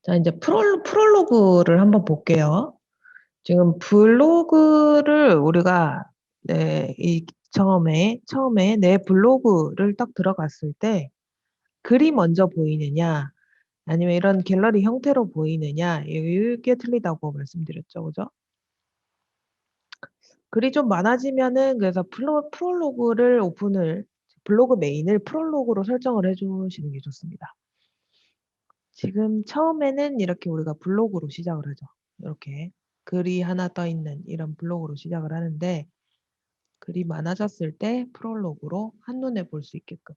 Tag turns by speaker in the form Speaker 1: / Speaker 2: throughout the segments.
Speaker 1: 자, 이제 프롤로그를 한번 볼게요. 지금 블로그를 우리가 처음에 내 블로그를 딱 들어갔을 때 글이 먼저 보이느냐 아니면 이런 갤러리 형태로 보이느냐 이게 틀리다고 말씀드렸죠. 그죠? 글이 좀 많아지면은 그래서 블로그 메인을 프롤로그로 설정을 해주시는 게 좋습니다. 지금 처음에는 이렇게 우리가 블로그로 시작을 하죠. 이렇게 글이 하나 떠 있는 이런 블로그로 시작을 하는데 글이 많아졌을 때 프롤로그로 한눈에 볼 수 있게끔.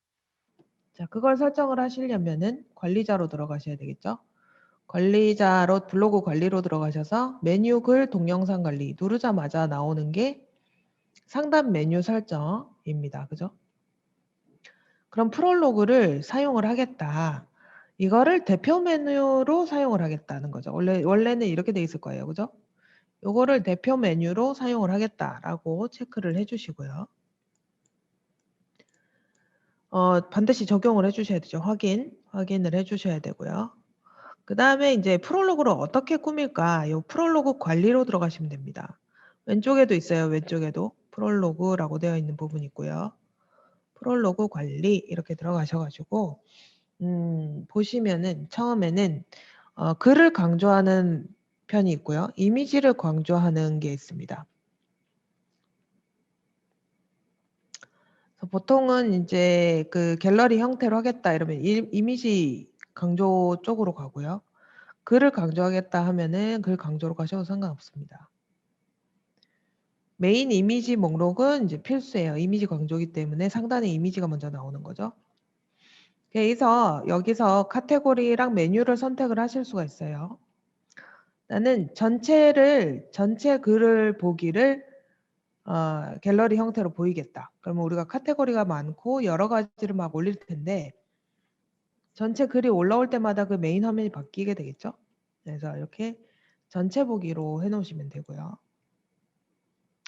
Speaker 1: 자, 그걸 설정을 하시려면은 관리자로 들어가셔야 되겠죠? 관리자로 블로그 관리로 들어가셔서 메뉴 글 동영상 관리 누르자마자 나오는 게 상단 메뉴 설정입니다. 그죠? 그럼 프롤로그를 사용을 하겠다. 이거를 대표 메뉴로 사용을 하겠다는 거죠. 원래는 이렇게 돼 있을 거예요. 그죠? 요거를 대표 메뉴로 사용을 하겠다라고 체크를 해주시고요. 반드시 적용을 해주셔야 되죠. 확인을 해주셔야 되고요. 그 다음에 이제 프롤로그를 어떻게 꾸밀까? 요 프롤로그 관리로 들어가시면 됩니다. 왼쪽에도 있어요. 왼쪽에도 프롤로그라고 되어 있는 부분이 있고요. 프롤로그 관리 이렇게 들어가셔가지고 보시면은 처음에는 글을 강조하는 편이 있고요. 이미지를 강조하는 게 있습니다. 보통은 이제 그 갤러리 형태로 하겠다 이러면 이미지 강조 쪽으로 가고요. 글을 강조하겠다 하면은 글 강조로 가셔도 상관없습니다. 메인 이미지 목록은 이제 필수예요. 이미지 강조기 때문에 상단에 이미지가 먼저 나오는 거죠. 그래서 여기서 카테고리랑 메뉴를 선택을 하실 수가 있어요. 나는 전체 글을 보기를 갤러리 형태로 보이겠다. 그러면 우리가 카테고리가 많고 여러 가지를 막 올릴 텐데 전체 글이 올라올 때마다 그 메인 화면이 바뀌게 되겠죠. 그래서 이렇게 전체 보기로 해놓으시면 되고요.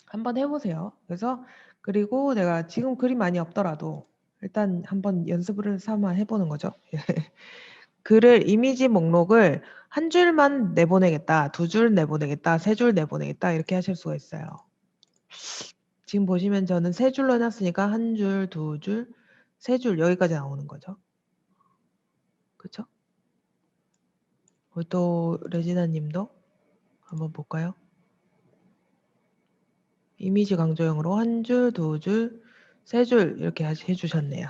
Speaker 1: 한번 해보세요. 그래서 그리고 내가 지금 글이 많이 없더라도 일단 한번 연습을 삼아 해보는 거죠. 이미지 목록을 한 줄만 내보내겠다, 두 줄 내보내겠다, 세 줄 내보내겠다 이렇게 하실 수가 있어요. 지금 보시면 저는 세 줄로 해놨으니까 한 줄, 두 줄, 세 줄 여기까지 나오는 거죠. 그쵸? 또 레지나 님도 한번 볼까요? 이미지 강조형으로 한 줄, 두 줄, 세 줄 이렇게 해주셨네요.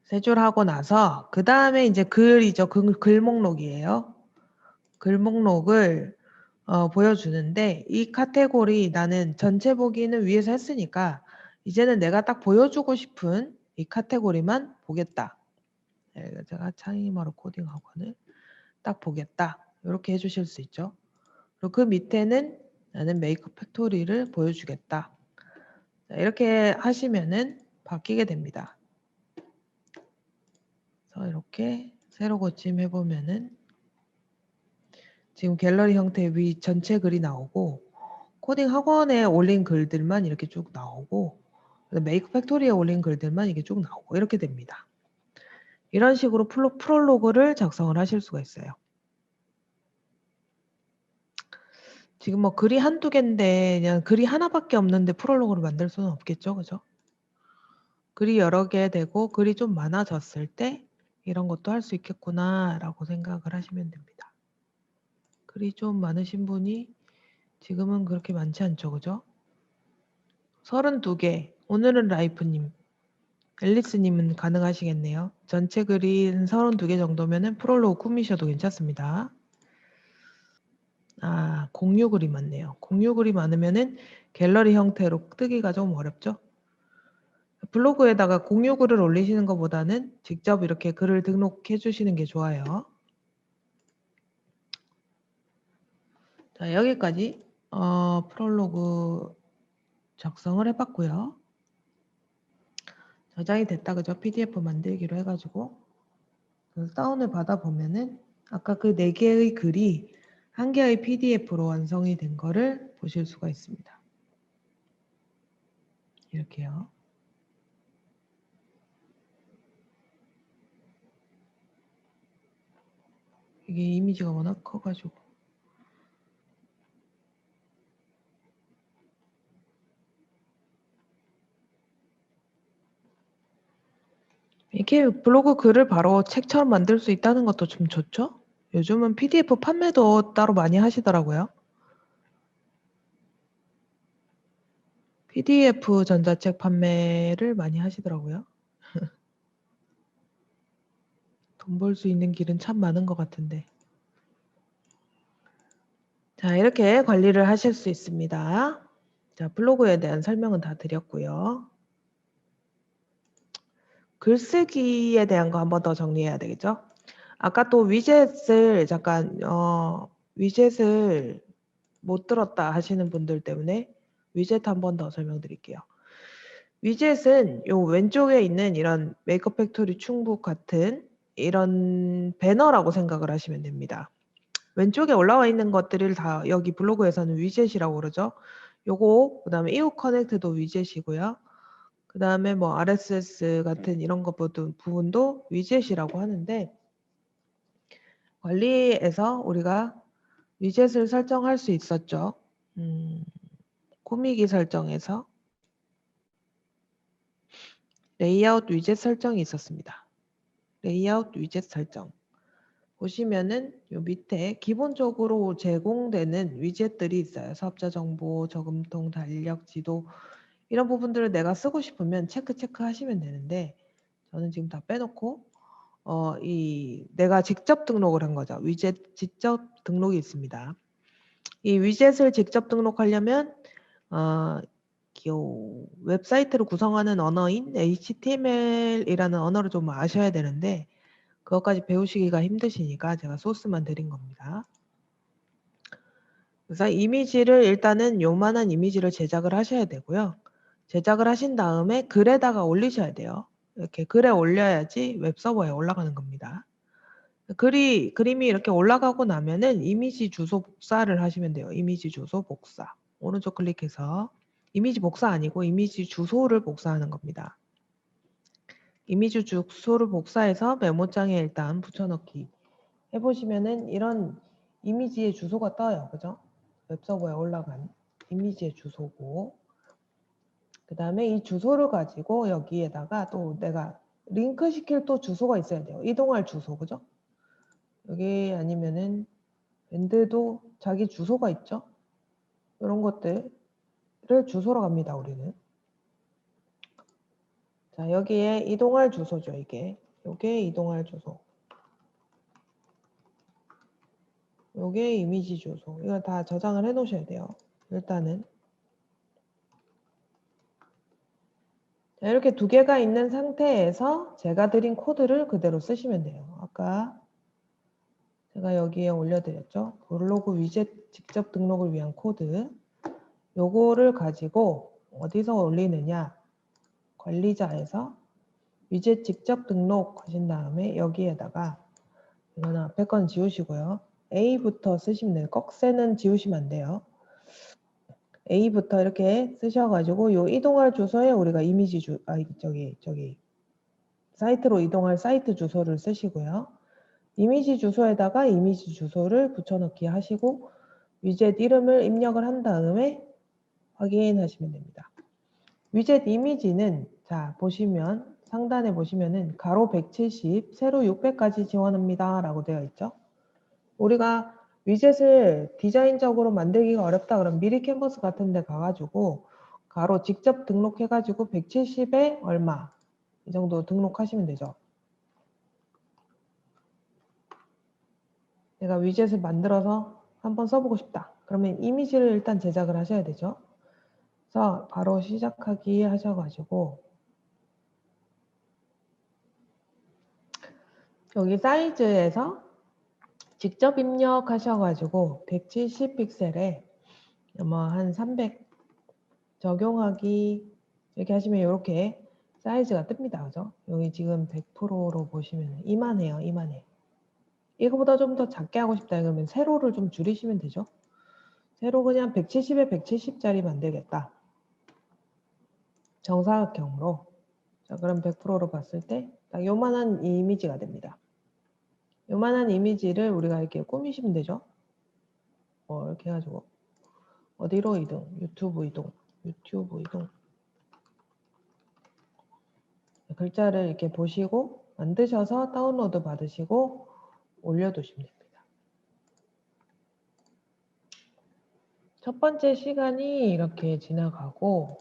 Speaker 1: 세 줄 하고 나서 그 다음에 이제 글이죠. 글 목록이에요. 글 목록을 보여주는데 이 카테고리 나는 전체 보기는 위에서 했으니까 이제는 내가 딱 보여주고 싶은 이 카테고리만 보겠다. 제가 차이머로 코딩 학원을 딱 보겠다. 이렇게 해주실 수 있죠. 그리고 그 밑에는 나는 메이크업 팩토리를 보여주겠다. 이렇게 하시면은 바뀌게 됩니다. 그래서 이렇게 새로 고침 해보면은 지금 갤러리 형태의 위 전체 글이 나오고 코딩 학원에 올린 글들만 이렇게 쭉 나오고 메이크 팩토리에 올린 글들만 이게 쭉 나오고 이렇게 됩니다. 이런 식으로 프롤로그를 작성을 하실 수가 있어요. 지금 뭐 글이 한두 개인데 그냥 글이 하나밖에 없는데 프롤로그를 만들 수는 없겠죠. 그죠? 글이 여러 개 되고 글이 좀 많아졌을 때 이런 것도 할 수 있겠구나 라고 생각을 하시면 됩니다. 글이 좀 많으신 분이 지금은 그렇게 많지 않죠. 그죠? 32개. 오늘은 라이프님. 앨리스님은 가능하시겠네요. 전체 글이 32개 정도면은 프롤로그 꾸미셔도 괜찮습니다. 공유 글이 많네요. 공유 글이 많으면은 갤러리 형태로 뜨기가 좀 어렵죠. 블로그에다가 공유 글을 올리시는 것보다는 직접 이렇게 글을 등록해 주시는 게 좋아요. 자, 여기까지 프롤로그 작성을 해봤고요. 저장이 됐다 그죠? PDF 만들기로 해가지고 다운을 받아보면은 아까 그 4개의 글이 한 개의 PDF로 완성이 된 거를 보실 수가 있습니다. 이렇게요. 이게 이미지가 워낙 커가지고. 이게 블로그 글을 바로 책처럼 만들 수 있다는 것도 좀 좋죠? 요즘은 PDF 판매도 따로 많이 하시더라고요. PDF 전자책 판매를 많이 하시더라고요. 돈 벌 수 있는 길은 참 많은 것 같은데. 자, 이렇게 관리를 하실 수 있습니다. 자, 블로그에 대한 설명은 다 드렸고요. 글쓰기에 대한 거 한 번 더 정리해야 되겠죠? 아까 또 위젯을 잠깐 위젯을 못 들었다 하시는 분들 때문에 위젯 한 번 더 설명드릴게요. 위젯은 요 왼쪽에 있는 이런 메이크업 팩토리 충북 같은 이런 배너라고 생각을 하시면 됩니다. 왼쪽에 올라와 있는 것들을 다 여기 블로그에서는 위젯이라고 그러죠. 요거 그다음에 이웃 커넥트도 위젯이고요. 그다음에 뭐 RSS 같은 이런 것 부분도 위젯이라고 하는데 관리에서 우리가 위젯을 설정할 수 있었죠. 꾸미기 설정에서 레이아웃 위젯 설정이 있었습니다. 레이아웃 위젯 설정. 보시면은 요 밑에 기본적으로 제공되는 위젯들이 있어요. 사업자 정보, 저금통, 달력, 지도 이런 부분들을 내가 쓰고 싶으면 체크 하시면 되는데 저는 지금 다 빼놓고 내가 직접 등록을 한 거죠. 위젯 직접 등록이 있습니다. 이 위젯을 직접 등록하려면 웹사이트를 구성하는 언어인 HTML이라는 언어를 좀 아셔야 되는데 그것까지 배우시기가 힘드시니까 제가 소스만 드린 겁니다. 그래서 이미지를 일단은 요만한 이미지를 제작을 하셔야 되고요. 제작을 하신 다음에 글에다가 올리셔야 돼요. 이렇게 글에 올려야지 웹서버에 올라가는 겁니다. 그림이 이렇게 올라가고 나면은 이미지 주소 복사를 하시면 돼요. 이미지 주소 복사. 오른쪽 클릭해서 이미지 복사 아니고 이미지 주소를 복사하는 겁니다. 이미지 주소를 복사해서 메모장에 일단 붙여넣기 해보시면은 이런 이미지의 주소가 떠요. 그죠? 웹서버에 올라간 이미지의 주소고 그 다음에 이 주소를 가지고 여기에다가 또 내가 링크 시킬 또 주소가 있어야 돼요. 이동할 주소. 그죠? 여기 아니면은 밴드도 자기 주소가 있죠? 이런 것들을 주소로 갑니다. 우리는. 자, 여기에 이동할 주소죠. 이게 이동할 주소. 요게 이미지 주소. 이거 다 저장을 해 놓으셔야 돼요. 일단은. 자, 이렇게 두 개가 있는 상태에서 제가 드린 코드를 그대로 쓰시면 돼요. 아까 제가 여기에 올려드렸죠. 블로그 위젯 직접 등록을 위한 코드. 요거를 가지고 어디서 올리느냐. 관리자에서 위젯 직접 등록하신 다음에 여기에다가 이거는 앞에 건 지우시고요. A부터 쓰시면 돼요. 꺽쇠는 지우시면 안 돼요. A부터 이렇게 쓰셔가지고 요 이동할 주소에 우리가 이미지 사이트로 이동할 사이트 주소를 쓰시고요. 이미지 주소에다가 이미지 주소를 붙여넣기 하시고 위젯 이름을 입력을 한 다음에 확인하시면 됩니다. 위젯 이미지는 자 보시면 상단에 보시면은 가로 170, 세로 600까지 지원합니다 라고 되어 있죠. 우리가 위젯을 디자인적으로 만들기가 어렵다 그러면 미리 캔버스 같은 데 가가지고 가로 직접 등록해가지고 170에 얼마 이 정도 등록하시면 되죠. 내가 위젯을 만들어서 한번 써보고 싶다. 그러면 이미지를 일단 제작을 하셔야 되죠. 그래서 바로 시작하기 하셔가지고 여기 사이즈에서 직접 입력하셔가지고 170 픽셀에 뭐 한 300 적용하기 이렇게 하시면 이렇게 사이즈가 뜹니다. 그죠? 여기 지금 100%로 보시면 이만해요. 이만해. 이거보다 좀 더 작게 하고 싶다 그러면 세로를 좀 줄이시면 되죠. 세로 그냥 170에 170짜리 만들겠다. 정사각형으로. 자, 그럼 100%로 봤을 때 딱 요만한 이미지가 됩니다. 요만한 이미지를 우리가 이렇게 꾸미시면 되죠. 이렇게 해가지고 어디로 이동? 유튜브 이동. 글자를 이렇게 보시고 만드셔서 다운로드 받으시고 올려두시면 됩니다. 첫 번째 시간이 이렇게 지나가고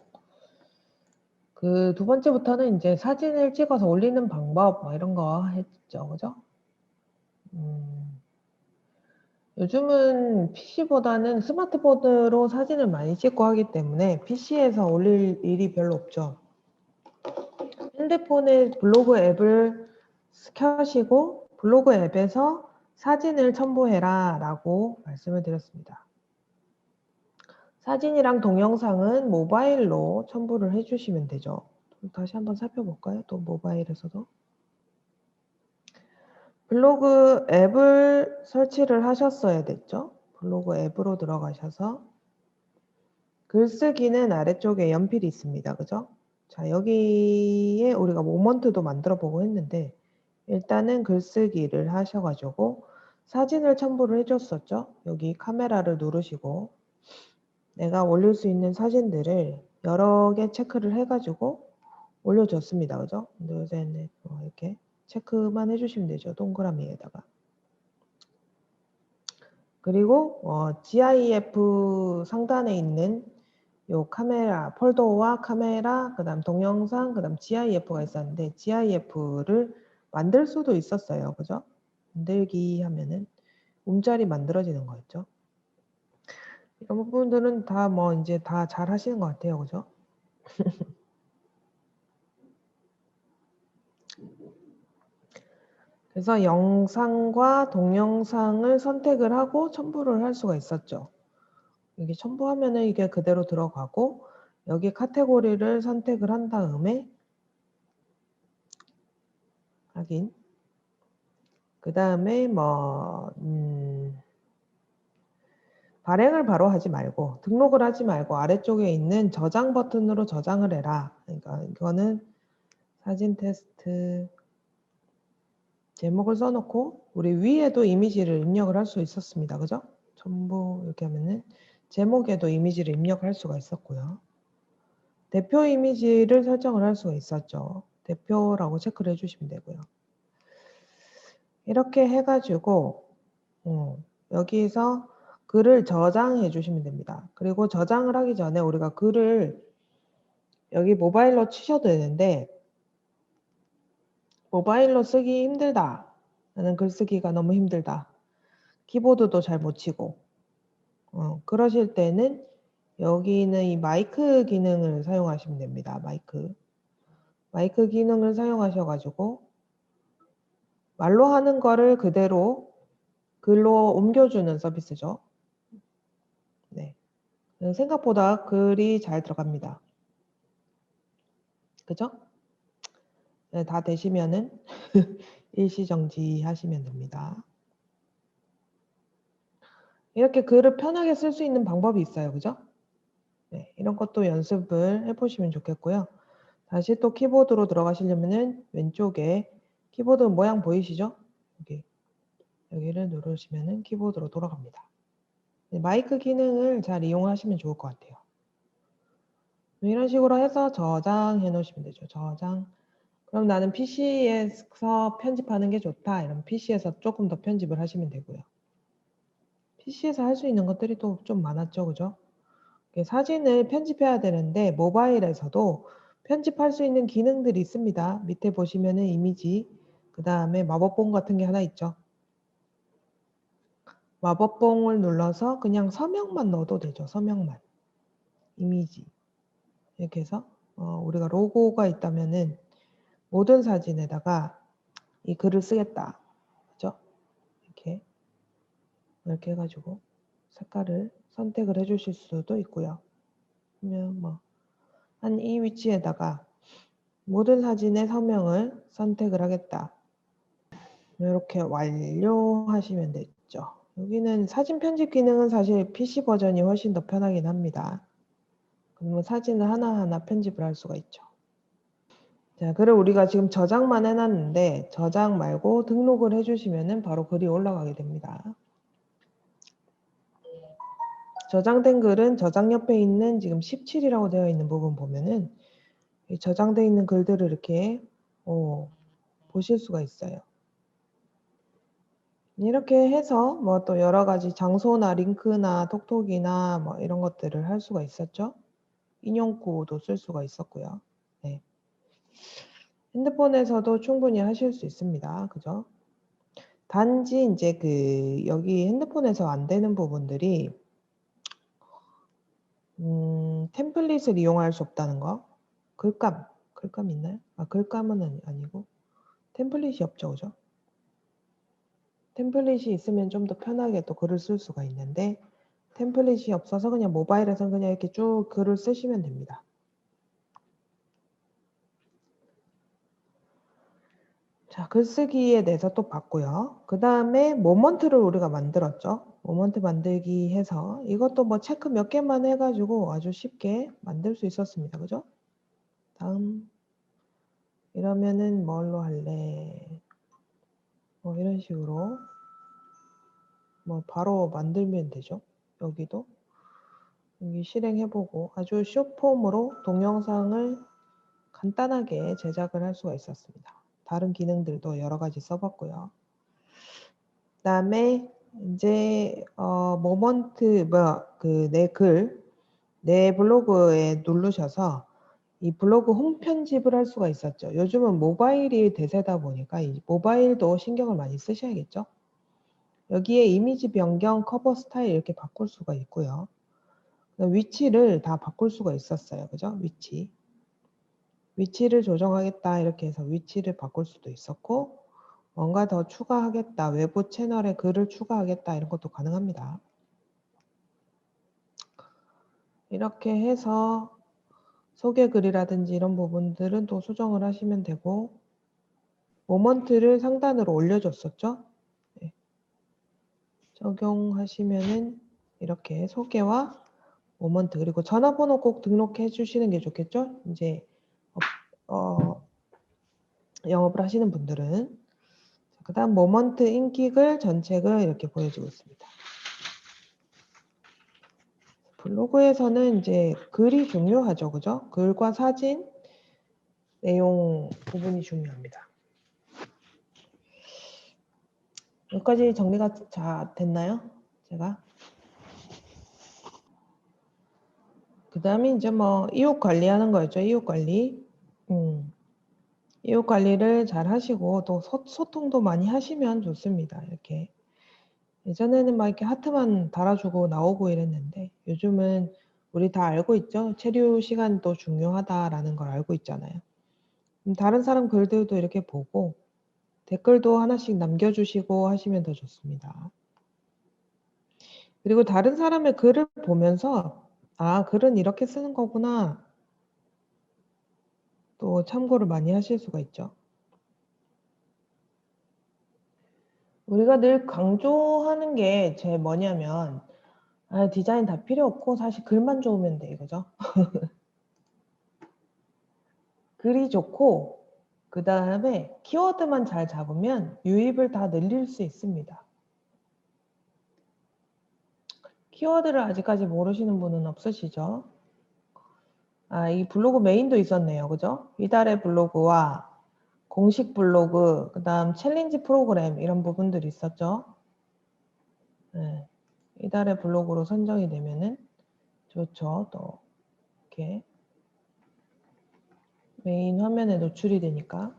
Speaker 1: 그 두 번째부터는 이제 사진을 찍어서 올리는 방법 뭐 이런 거 했죠. 그죠? 요즘은 PC보다는 스마트폰으로 사진을 많이 찍고 하기 때문에 PC에서 올릴 일이 별로 없죠. 핸드폰에 블로그 앱을 켜시고 블로그 앱에서 사진을 첨부해라 라고 말씀을 드렸습니다. 사진이랑 동영상은 모바일로 첨부를 해주시면 되죠. 다시 한번 살펴볼까요? 또 모바일에서도. 블로그 앱을 설치를 하셨어야 됐죠. 블로그 앱으로 들어가셔서 글쓰기는 아래쪽에 연필이 있습니다. 그죠? 자, 여기에 우리가 모먼트도 만들어 보고 했는데 일단은 글쓰기를 하셔가지고 사진을 첨부를 해줬었죠. 여기 카메라를 누르시고 내가 올릴 수 있는 사진들을 여러 개 체크를 해가지고 올려줬습니다. 그죠? 둘, 셋, 넷, 이렇게 체크만 해주시면 되죠. 동그라미에다가. 그리고 GIF 상단에 있는 요 카메라, 폴더와 카메라, 그 다음 동영상, 그 다음 GIF가 있었는데 GIF를 만들 수도 있었어요. 그죠? 만들기 하면은 움짤이 만들어지는 거였죠. 이런 부분들은 다 뭐 이제 다 잘 하시는 것 같아요. 그죠? 그래서 영상과 동영상을 선택을 하고 첨부를 할 수가 있었죠. 여기 첨부하면은 이게 그대로 들어가고 여기 카테고리를 선택을 한 다음에 확인. 그 다음에 발행을 바로 하지 말고 등록을 하지 말고 아래쪽에 있는 저장 버튼으로 저장을 해라. 그러니까 이거는 사진 테스트 제목을 써놓고 우리 위에도 이미지를 입력을 할 수 있었습니다. 그죠? 전부 이렇게 하면은 제목에도 이미지를 입력할 수가 있었고요. 대표 이미지를 설정을 할 수가 있었죠. 대표라고 체크를 해주시면 되고요. 이렇게 해가지고 여기서 글을 저장해 주시면 됩니다. 그리고 저장을 하기 전에 우리가 글을 여기 모바일로 치셔도 되는데 모바일로 쓰기 힘들다. 나는 글쓰기가 너무 힘들다. 키보드도 잘 못 치고 그러실 때는 여기 있는 이 마이크 기능을 사용하시면 됩니다. 마이크 기능을 사용하셔가지고 말로 하는 거를 그대로 글로 옮겨주는 서비스죠. 네. 생각보다 글이 잘 들어갑니다. 그죠? 네, 다 되시면은 일시정지 하시면 됩니다. 이렇게 글을 편하게 쓸 수 있는 방법이 있어요. 그죠? 네, 이런 것도 연습을 해보시면 좋겠고요. 다시 또 키보드로 들어가시려면은 왼쪽에 키보드 모양 보이시죠? 여기를 누르시면은 키보드로 돌아갑니다. 네, 마이크 기능을 잘 이용하시면 좋을 것 같아요. 이런 식으로 해서 저장해 놓으시면 되죠. 저장. 그럼 나는 PC에서 편집하는 게 좋다. 이러면 PC에서 조금 더 편집을 하시면 되고요. PC에서 할 수 있는 것들이 또 좀 많았죠. 그죠? 사진을 편집해야 되는데 모바일에서도 편집할 수 있는 기능들이 있습니다. 밑에 보시면은 이미지, 그 다음에 마법봉 같은 게 하나 있죠. 마법봉을 눌러서 그냥 서명만 넣어도 되죠. 서명만. 이미지. 이렇게 해서 우리가 로고가 있다면은 모든 사진에다가 이 글을 쓰겠다. 그죠? 이렇게 해가지고 색깔을 선택을 해주실 수도 있고요. 그러면 한 이 위치에다가 모든 사진의 서명을 선택을 하겠다. 이렇게 완료하시면 됐죠. 여기는 사진 편집 기능은 사실 PC 버전이 훨씬 더 편하긴 합니다. 그러면 사진을 하나하나 편집을 할 수가 있죠. 자, 글을 우리가 지금 저장만 해놨는데 저장 말고 등록을 해주시면은 바로 글이 올라가게 됩니다. 저장된 글은 저장 옆에 있는 지금 17이라고 되어 있는 부분 보면은 이 저장되어 있는 글들을 이렇게 보실 수가 있어요. 이렇게 해서 뭐 또 여러 가지 장소나 링크나 톡톡이나 뭐 이런 것들을 할 수가 있었죠. 인용구도 쓸 수가 있었고요. 네. 핸드폰에서도 충분히 하실 수 있습니다. 그죠? 단지 이제 여기 핸드폰에서 안 되는 부분들이 템플릿을 이용할 수 없다는 거. 글감 있나요? 아, 글감은 아니고 템플릿이 없죠. 그죠? 템플릿이 있으면 좀 더 편하게 또 글을 쓸 수가 있는데 템플릿이 없어서 그냥 모바일에서 그냥 이렇게 쭉 글을 쓰시면 됩니다. 자, 글쓰기에 대해서 또 봤고요. 그 다음에 모먼트를 우리가 만들었죠. 모먼트 만들기 해서 이것도 뭐 체크 몇 개만 해가지고 아주 쉽게 만들 수 있었습니다. 그죠? 다음 이러면은 뭘로 할래? 뭐 이런 식으로 뭐 바로 만들면 되죠. 여기도 여기 실행해보고 아주 숏폼으로 동영상을 간단하게 제작을 할 수가 있었습니다. 다른 기능들도 여러 가지 써봤고요. 그 다음에 이제 모먼트 내 블로그에 누르셔서 이 블로그 홈 편집을 할 수가 있었죠. 요즘은 모바일이 대세다 보니까 이 모바일도 신경을 많이 쓰셔야겠죠. 여기에 이미지 변경, 커버 스타일 이렇게 바꿀 수가 있고요. 위치를 다 바꿀 수가 있었어요. 그죠? 위치를 조정하겠다 이렇게 해서 위치를 바꿀 수도 있었고 뭔가 더 추가하겠다, 외부 채널에 글을 추가하겠다 이런 것도 가능합니다. 이렇게 해서 소개글이라든지 이런 부분들은 또 수정을 하시면 되고 모먼트를 상단으로 올려줬었죠. 네. 적용하시면은 이렇게 소개와 모먼트 그리고 전화번호 꼭 등록해 주시는 게 좋겠죠. 이제 영업을 하시는 분들은 그 다음 모먼트 인기글 전책을 이렇게 보여주고 있습니다. 블로그에서는 이제 글이 중요하죠. 그죠? 글과 사진, 내용 부분이 중요합니다. 여기까지 정리가 다 됐나요? 제가? 그 다음에 이제 뭐 이웃 관리하는 거였죠. 이웃 관리. 이웃 관리를 잘 하시고 또 소통도 많이 하시면 좋습니다. 이렇게. 예전에는 막 이렇게 하트만 달아주고 나오고 이랬는데 요즘은 우리 다 알고 있죠? 체류 시간도 중요하다라는 걸 알고 있잖아요. 다른 사람 글들도 이렇게 보고 댓글도 하나씩 남겨주시고 하시면 더 좋습니다. 그리고 다른 사람의 글을 보면서 아, 글은 이렇게 쓰는 거구나. 또 참고를 많이 하실 수가 있죠. 우리가 늘 강조하는 게 제 뭐냐면 디자인 다 필요 없고 사실 글만 좋으면 돼 이거죠. 글이 좋고 그 다음에 키워드만 잘 잡으면 유입을 다 늘릴 수 있습니다. 키워드를 아직까지 모르시는 분은 없으시죠? 이 블로그 메인도 있었네요. 그죠? 이달의 블로그와 공식 블로그, 그 다음 챌린지 프로그램 이런 부분들이 있었죠. 네. 이달의 블로그로 선정이 되면은 좋죠. 또 이렇게 메인 화면에 노출이 되니까.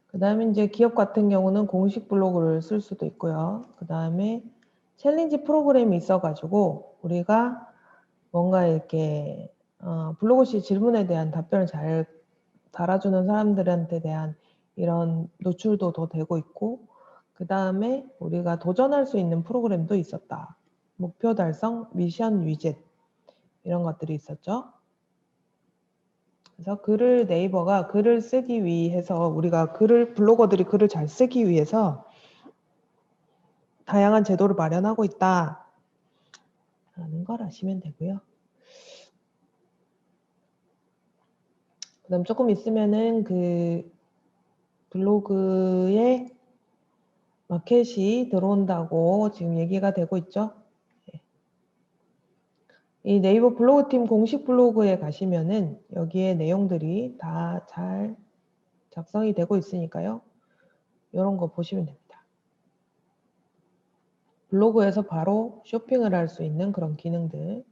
Speaker 1: 그 다음에 이제 기업 같은 경우는 공식 블로그를 쓸 수도 있고요. 그 다음에 챌린지 프로그램이 있어가지고 우리가 뭔가 이렇게 블로그 시 질문에 대한 답변을 잘 달아주는 사람들한테 대한 이런 노출도 더 되고 있고 그 다음에 우리가 도전할 수 있는 프로그램도 있었다. 목표 달성, 미션 위젯 이런 것들이 있었죠. 그래서 네이버가 글을 쓰기 위해서 우리가 블로거들이 글을 잘 쓰기 위해서 다양한 제도를 마련하고 있다 라는 걸 아시면 되고요. 그다음 조금 있으면은 그 블로그에 마켓이 들어온다고 지금 얘기가 되고 있죠. 이 네이버 블로그팀 공식 블로그에 가시면은 여기에 내용들이 다 잘 작성이 되고 있으니까요. 이런 거 보시면 됩니다. 블로그에서 바로 쇼핑을 할 수 있는 그런 기능들이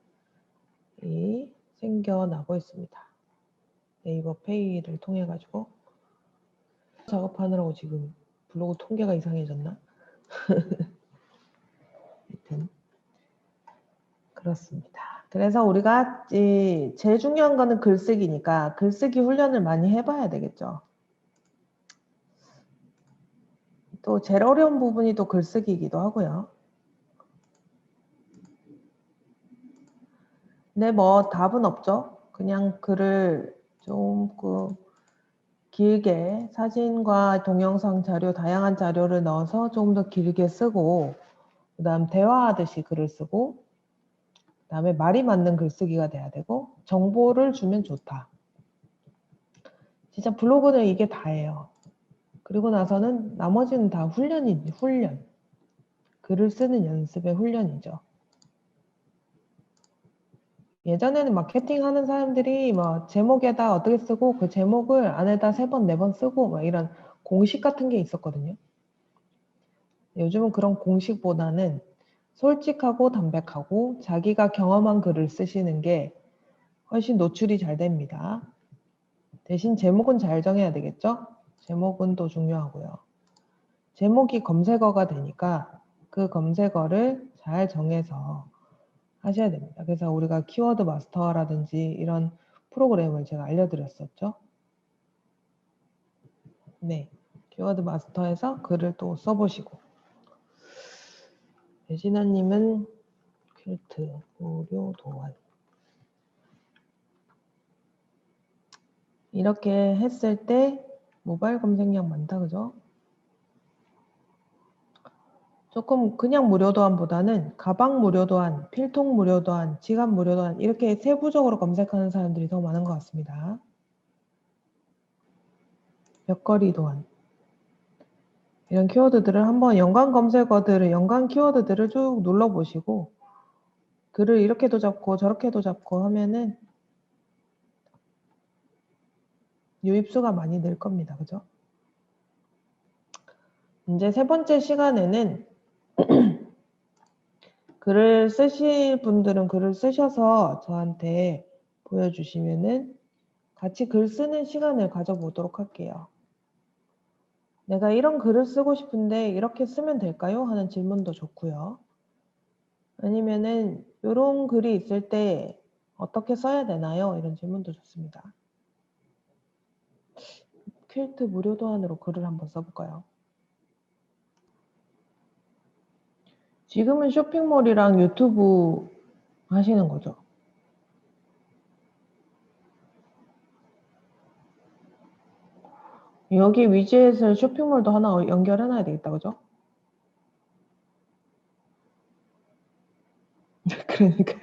Speaker 1: 생겨나고 있습니다. 네이버 페이를 통해 가지고 작업하느라고 지금 블로그 통계가 이상해졌나? 하여튼 그렇습니다. 그래서 우리가 제일 중요한 거는 글쓰기니까 글쓰기 훈련을 많이 해봐야 되겠죠. 또 제일 어려운 부분이 또 글쓰기이기도 하고요. 근데 뭐 답은 없죠. 그냥 글을 좀 길게 사진과 동영상 자료, 다양한 자료를 넣어서 좀 더 길게 쓰고 그 다음 대화하듯이 글을 쓰고 그 다음에 말이 맞는 글쓰기가 돼야 되고 정보를 주면 좋다. 진짜 블로그는 이게 다예요. 그리고 나서는 나머지는 다 훈련이지, 훈련. 글을 쓰는 연습의 훈련이죠. 예전에는 마케팅 하는 사람들이 뭐 제목에다 어떻게 쓰고 그 제목을 안에다 3번, 4번 쓰고 막 이런 공식 같은 게 있었거든요. 요즘은 그런 공식보다는 솔직하고 담백하고 자기가 경험한 글을 쓰시는 게 훨씬 노출이 잘 됩니다. 대신 제목은 잘 정해야 되겠죠? 제목은 또 중요하고요. 제목이 검색어가 되니까 그 검색어를 잘 정해서 하셔야 됩니다. 그래서 우리가 키워드 마스터라든지 이런 프로그램을 제가 알려드렸었죠. 네, 키워드 마스터에서 글을 또 써보시고 배진아님은 퀼트 무료 도안 이렇게 했을 때 모바일 검색량 많다 그죠? 조금 그냥 무료 도안보다는 가방 무료 도안, 필통 무료 도안, 지갑 무료 도안 이렇게 세부적으로 검색하는 사람들이 더 많은 것 같습니다. 벽걸이 도안 이런 키워드들을 한번 연관 검색어들을 연관 키워드들을 쭉 눌러보시고 글을 이렇게도 잡고 저렇게도 잡고 하면은 유입수가 많이 늘 겁니다. 그죠? 이제 3번째 시간에는 글을 쓰실 분들은 글을 쓰셔서 저한테 보여주시면은 같이 글 쓰는 시간을 가져보도록 할게요. 내가 이런 글을 쓰고 싶은데 이렇게 쓰면 될까요? 하는 질문도 좋고요. 아니면은 이런 글이 있을 때 어떻게 써야 되나요? 이런 질문도 좋습니다. 퀼트 무료 도안으로 글을 한번 써볼까요? 지금은 쇼핑몰이랑 유튜브 하시는 거죠? 여기 위젯을 쇼핑몰도 하나 연결해놔야 되겠다, 그죠? 그러니까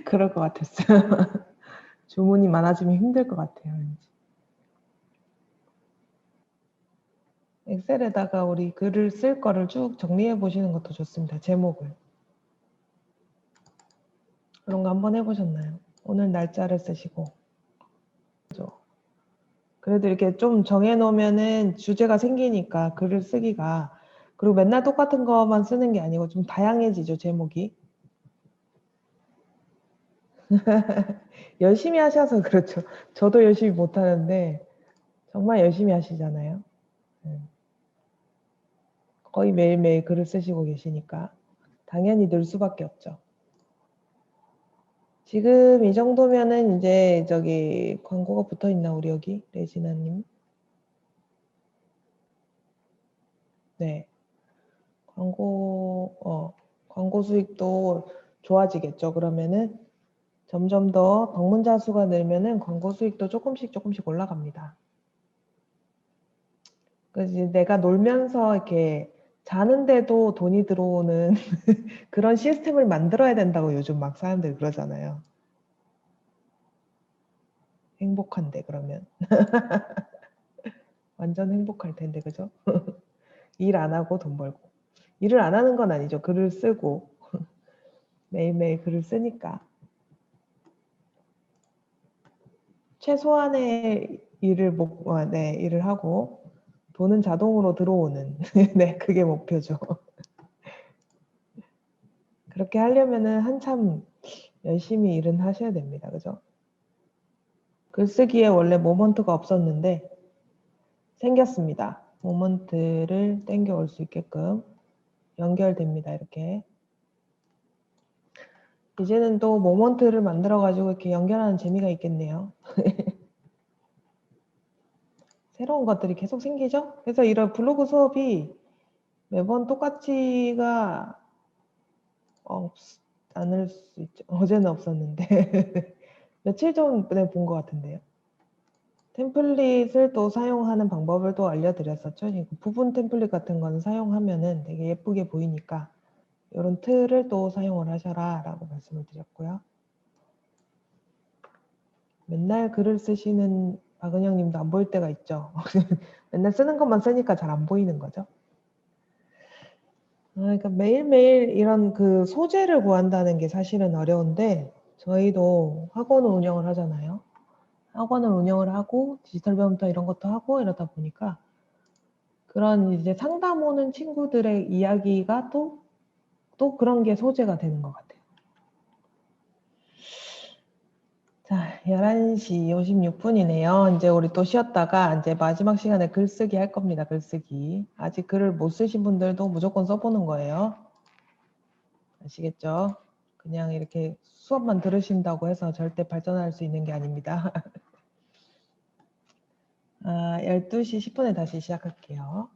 Speaker 1: 그럴 것 같았어요. 주문이 많아지면 힘들 것 같아요. 왠지. 엑셀에다가 우리 글을 쓸 거를 쭉 정리해 보시는 것도 좋습니다. 제목을. 그런 거 한번 해보셨나요? 오늘 날짜를 쓰시고. 그죠? 그래도 이렇게 좀 정해놓으면은 주제가 생기니까 글을 쓰기가 그리고 맨날 똑같은 것만 쓰는 게 아니고 좀 다양해지죠, 제목이. 열심히 하셔서 그렇죠. 저도 열심히 못하는데 정말 열심히 하시잖아요. 거의 매일매일 글을 쓰시고 계시니까 당연히 늘 수밖에 없죠. 지금 이 정도면은 이제 저기 광고가 붙어 있나 우리 여기 레지나님? 네. 광고 수익도 좋아지겠죠. 그러면은 점점 더 방문자 수가 늘면은 광고 수익도 조금씩 올라갑니다. 그래서 이제 내가 놀면서 이렇게 자는데도 돈이 들어오는 그런 시스템을 만들어야 된다고 요즘 막 사람들 그러잖아요. 행복한데 그러면. 완전 행복할 텐데 그죠? 일 안 하고 돈 벌고. 일을 안 하는 건 아니죠. 글을 쓰고 매일매일 글을 쓰니까. 최소한의 일을 일을 하고 돈은 자동으로 들어오는 네, 그게 목표죠. 그렇게 하려면은 한참 열심히 일은 하셔야 됩니다. 그죠? 글쓰기에 원래 모먼트가 없었는데 생겼습니다. 모먼트를 땡겨올 수 있게끔 연결됩니다. 이렇게. 이제는 또 모먼트를 만들어 가지고 이렇게 연결하는 재미가 있겠네요. 새로운 것들이 계속 생기죠? 그래서 이런 블로그 수업이 매번 똑같지가 않을 수 있죠. 어제는 없었는데 며칠 전에 본 것 같은데요. 템플릿을 또 사용하는 방법을 또 알려드렸었죠. 부분 템플릿 같은 거는 사용하면은 되게 예쁘게 보이니까 이런 틀을 또 사용을 하셔라 라고 말씀을 드렸고요. 맨날 글을 쓰시는 박은영 님도 안 보일 때가 있죠. 맨날 쓰는 것만 쓰니까 잘 안 보이는 거죠. 그러니까 매일매일 이런 그 소재를 구한다는 게 사실은 어려운데 저희도 학원을 운영을 하잖아요. 학원을 운영을 하고 디지털 배움터 이런 것도 하고 이러다 보니까 그런 이제 상담 오는 친구들의 이야기가 또 그런 게 소재가 되는 것 같아요. 자, 11시 56분이네요. 이제 우리 또 쉬었다가 이제 마지막 시간에 글쓰기 할 겁니다. 글쓰기. 아직 글을 못 쓰신 분들도 무조건 써보는 거예요. 아시겠죠? 그냥 이렇게 수업만 들으신다고 해서 절대 발전할 수 있는 게 아닙니다. 12시 10분에 다시 시작할게요.